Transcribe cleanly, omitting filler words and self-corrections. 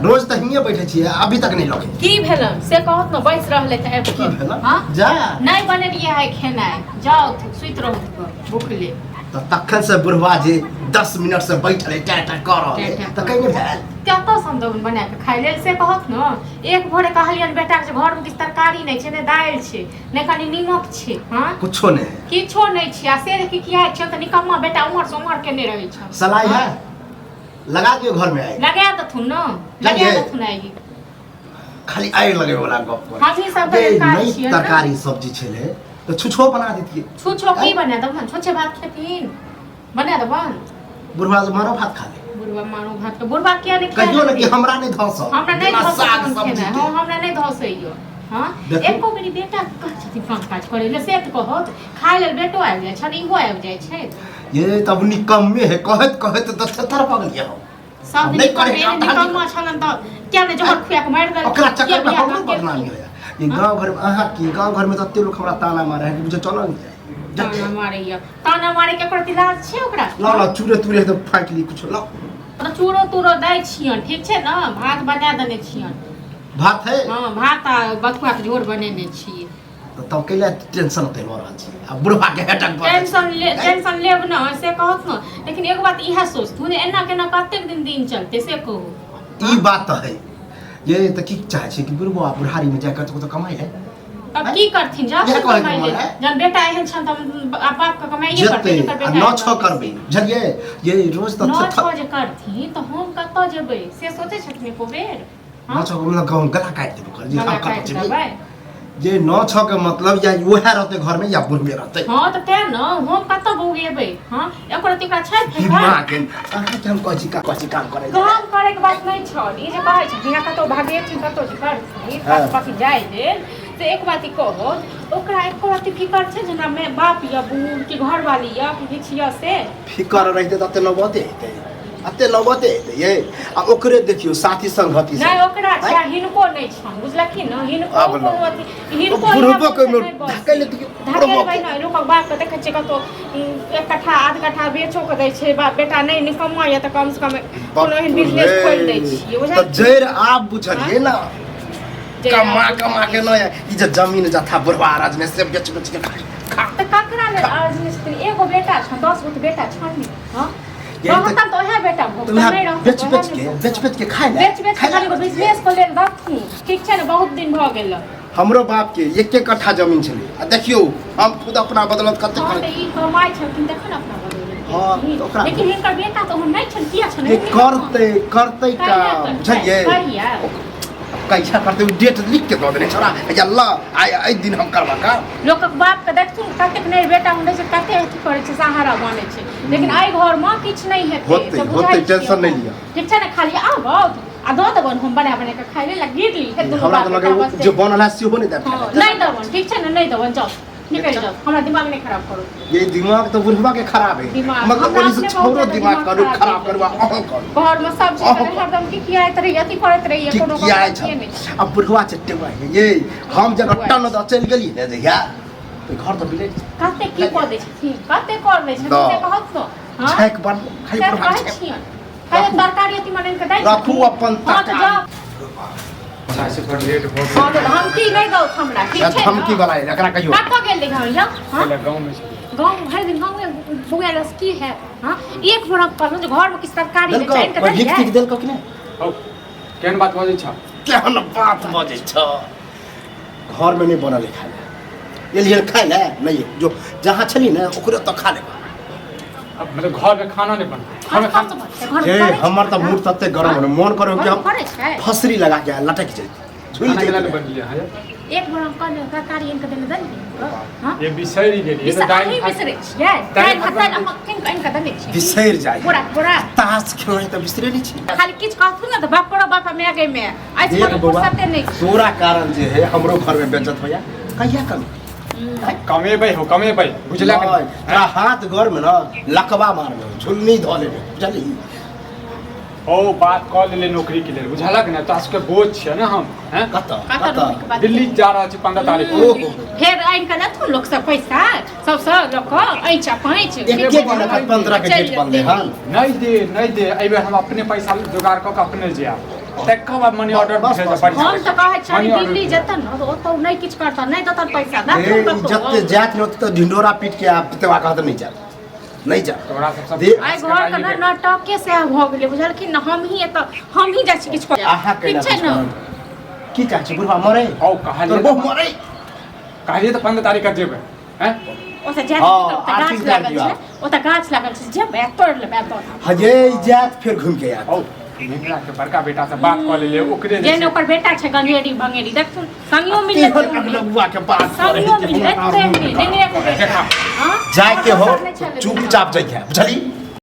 रोज त हिये बैठे छियै अभी तक नहीं लगे की भेलन से कहत न बैस रहले त आबि की भेलन हां जा नहीं बनेलिए है खेनाई जाओ सुइत रहू भूखले त तखन से बुढ़वा जे 10 मिनट से बैठले टाटा कर रहले त कहीं नहीं भेल कत संदोन बना के खाइ लेल से कहत न एक भोरे कहलियन बेटा के घर में किछ तरकारी नहीं छै ने दाल छै ने कनी नीमक छै हां कुछो नहीं किछो नहीं छै आ से देखि किया छै त निकम्मा बेटा उमर से उमर के ने रहै छै सलाई है लगा दियो घर में आए लगा त थुन न लगा त थुन आइ खाली आए लगे वाला गप हम ही सब तरकारी छियै तरकारी सब्जी छले तो छुछो बना देतिए छुछो की बना दबन छुछे भात खेतीन बना दबन बुढ़वा से मारो भात खा ले बुढ़वा मारो भात के बुढ़वा किया नहीं कहियो न कि हमरा नहीं धस हमरा नहीं धस सब्जी हां हमरा नहीं धसइयो हां एको मेरी बेटा कह छथि काम काज करे ले से त कहत खाइ लेल बेटो आबि जाय छन इहो आबि जाय छै ये तब निकम्मे है कहत कहत त छतर पगल गया सब दिन करे निकम्मा छलन त क्या ने जोहर खुया के मार दे ओकरा चक्कर में हम बदनामी होया ये गांव घर में आहा की गांव घर में तत्ते लोग हमरा ताना मारे है कि मुझे चलो नहीं ताना मारे ताना मारे के करती लाज छै ओकरा ला चूरे तुरे तो फाट ली कुछ ला त चूरो तुरो दै छियन ठीक छै न भात बना देने छियन भात है हां भात आ बथुआ के झोर बनेने छियै तो तब कैला टेंशन होते मोर छी अब बुढ़वा के हटक टेंशन लेब न से कहत न लेकिन एक बात इहा सोच तूने एना केना कतेक दिन चलते से कहू ई बात है ये त की चाहे छी कि बुढ़वा बुढ़ारी में जाकर तो कमाई है तब की करथिन जा कमाई ले जन बेटा एहन छन त बाप का कमाई करते न छ करबे बुझलिए ये रोज त न छ जे करथिन त हम कत जेबै से सोचे छथिन को बेर न छ मतलब गाउँ गला काट देबो कर जे हम कत जेबै जे न छ के मतलब या ओहे रहते घर में या बुढ़वे रहते हां त ते न हम कत बौगेबै हां एको रति का छै दिमाग अहाँ के हम कछि काम करे काम करे के बात नहीं छ ई जे कहै छै बिना कतो भागे छी कतो करथि पास जाय दे से एक बात ई कहो ओकरा एको रति फिकर छै जना मैं बाप या बूढ़ के घर वाली या कि छिया से फिकर रहते त न बते अते न बते ये आ ओकरे देखियो साथी संगति से नहीं ओकरा छै हिनको नहीं छन बुझलखिन न हिनको कोनवती हिनको बुढ़बो के ढकल ढकल भाई न लोक बाप के देखै छै कतो एक कट्ठा आध कट्ठा बेचो के दै छै बाप बेटा नहीं निकम्मा या त कम से कम कोनो एहन बिजनेस खोल दै छियै बुझल त जैर आप बुझलिए ना कमा के न ई जे जमीन जथा बुढ़वा राज में से बेच के खा त ककरा ले राजमिस्त्री एगो बेटा छ 10 गो बेटा छन हां रहता तो है बेटा भूख नहीं रहता बेच के खाए बेच खाली को बिजनेस को लेल रखी ठीक छै न बहुत दिन भ गेल हमरो बाप के एक कट्ठा जमीन छले आ देखियो हम खुद अपना बदलत कते करे ई कमाई छथिन देखन अपना बदलत हां तो ओकरा लेकिन हिनकर बेटा तो हम नहीं छन किया छन करते का बुझलिए कैसा करते डेट लिख के दो देने छोरा अल्लाह आई दिन हम करबा का लोक बाप के देखथुन कतेक नहीं बेटा हुन से कते अथी करे छै सहारा बने छै लेकिन आई घर में किछ नहीं हेते होते टेंशन नहीं लिया ठीक छै न खाली आब आ दो देबन हम बना के खाइ ले गिर ली हे दुनु हमरा तो लगे जो बनल है सेहो नहीं दे नहीं देबन ठीक छै न नहीं देबन जाओ निकल जाओ हमरा दिमाग नहीं खराब करो ये दिमाग तो बुढ़वा के खराब है मतलब पुलिस छोरो दिमाग करू खराब करवा अह कर घर में सब चीज हरदम की किया रही अथी करत रही कोनो किया है अब बुढ़वा चट्टे हुआ ये हम जब टन द चल गेली ने देखा तो घर तो बिले कते की कर दे छी कते कर ले छी से कहत तो हां छेक बन खाली बुढ़वा छी खाली तरकारी अथी मने के दे रखू अपन तरकारी से पर लेट हो हां तो धमकी नहीं दो हमरा ठीक छै धमकी वाला है एकरा कहियो कत गेल देखा या हां गांव में गांव हर दिन गांव में बुआ रस की है हां एक बड़ा पर घर में किस तरकारी ले चैन के गिफ्ट के देल को कि नहीं हो केन बात बजै छ केहन बात बजै छ घर में नहीं बनल खाए ये लिए खाए ले नहीं जो जहां छली ना ओकरे तो खा ले अब मतलब घर में खाना नहीं बन घर में जे हमर त मूड तते गरम हो मन करो कि हम फसरी लगा के लटक जाए झुल खाना बन लिया है एक बार हम कल तरकारी इनके देले दन हां ये बिसरी गेली ये दाल बिसरे छियै दाल भात हम इनके देने छी बिसर जाए पूरा तास खेलै त बिसरे नहीं छी खाली किछ कहथुन न त बाप में आगे में आज कोनो फुर्सते नहीं तोरा कारण जे है हमरो घर में बेइज्जत होया कहिया कमी कमे भाई बुझला के हाथ घर में ना लकवा मारबे झुलनी ध लेबे बुझली ओ बात कॉल ले नौकरी के लिए बुझला के ना तास के बोझ छ ना हम हैं कत दिल्ली जा रहा छ 15 तारीख को फेर आइन के न लोग सब पैसा सब लोग ऐचा पैच एक दिन 15 के डेट बंदे हन नहीं दे एबे हम अपने पैसा जुगाड़ क के अपने जे तकर बाद मनी ऑर्डर बस, भेज बस, पड़ी हम तो कहे छनी दिल्ली जेतन न तो ओतो नहीं किछ करता नहीं देता पैसा ना जब जात न तो ढिंडोरा पीट के आप तेवा कहत नहीं जा नहीं जा तोरा सब दे आइ घर के नाटक के से भ गेलै बुझलखिन न हम ही जाइ छी किछ कर आहा ठीक छै न की चाह छी बुढ़वा मरे औ कहालिए तोर बहु मरे कहलिए तो 15 तारीख के जेबै हैं ओसे जात हाँ, गाछ आर्थिक लागल दिया। छै ओता गाछ लागल छै जेबै तोड़ लेबै तो हजे जात फिर घूम के आत औ निकला के बड़का बेटा से बात कर ले ओकरे जेन ओकर बेटा छै गंगेरी भंगेरी देखथुन संगियो मिल केहन अगला बुआ के बात करे संगियो मिल एते नहीं को बेटा हां जाय के हो चुपचाप जाइए बुझली